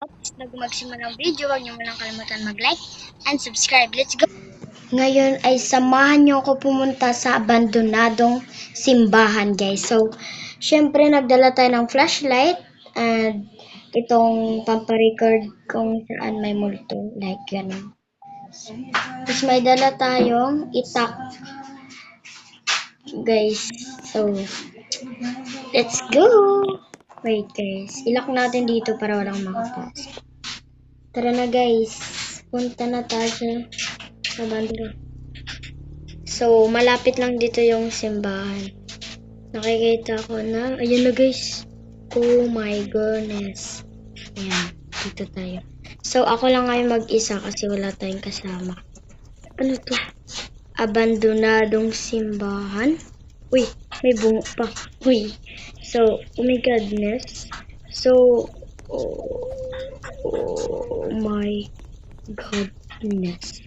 Bago magsimula ng video, huwag niyo munang kalimutan mag-like and subscribe. Let's go! Ngayon ay samahan niyo ako pumunta sa abandonadong simbahan, guys. So, syempre nagdala tayo ng flashlight and itong pamparecord kung saan may multo. Like, ganun. Tapos may dala tayong itak, guys. So, let's go! Wait, guys. Ilock natin dito para walang makapasok. Tara na, guys. Punta na tayo sa bando. So, malapit lang dito yung simbahan. Nakikita ko na. Ayan na, guys. Oh my goodness. Ayan. Dito tayo. So, ako lang ngayon mag-isa kasi wala tayong kasama. Ano to? Abandonadong simbahan. Uy, may bungo pa. Uy. So, oh my goodness. So, oh my goodness.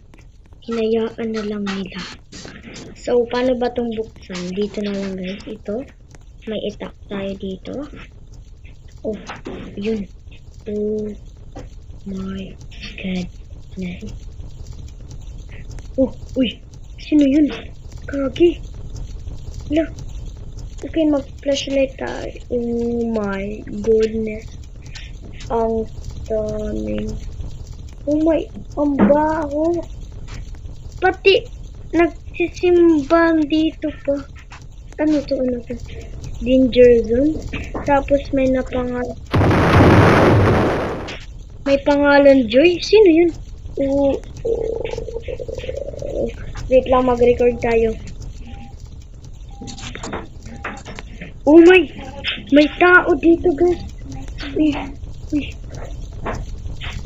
Hinayaan na lang nila. So, paano ba itong buksan? Dito na lang, guys. Ito. May itak tayo dito. Oh, yun. Oh my goodness. Oh, uy. Sino yun? Kagi. Hala. Okay, mag-flashlight tayo. Oh my goodness. Ang daming. Oh my, ang baho. Pati, nagsisimba dito pa. Ano to? Danger zone. Tapos may napangalan. May pangalan Joy. Sino yun? Wait lang, mag-record tayo. Oh my! May tao dito, guys.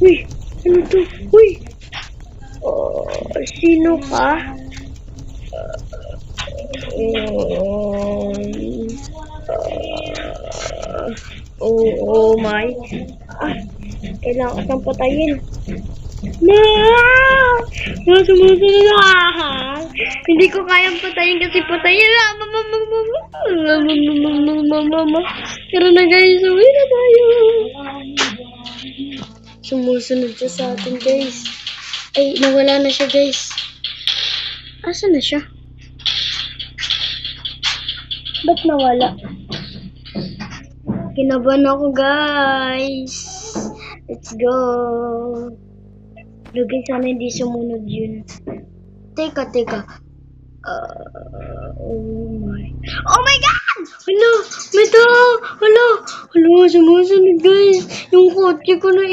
Uy! Ano to? Uy! Sino ka? Oh my. Kailangan ko siyang patayin. No! Sumusunod na. Hindi ko kayang patayin kasi patayin na. Tara na, guys. Uwi na tayo. Sumusunod siya sa atin, guys. Ay, nawala na siya, guys. Asan na siya? Ba't nawala? Kinabahan ako, guys. Let's go. Lugay, sana hindi sumunod yun. Teka. Oh my God! Hello! May tao! Hello! Sumusunod, guys. Yung kotse ko na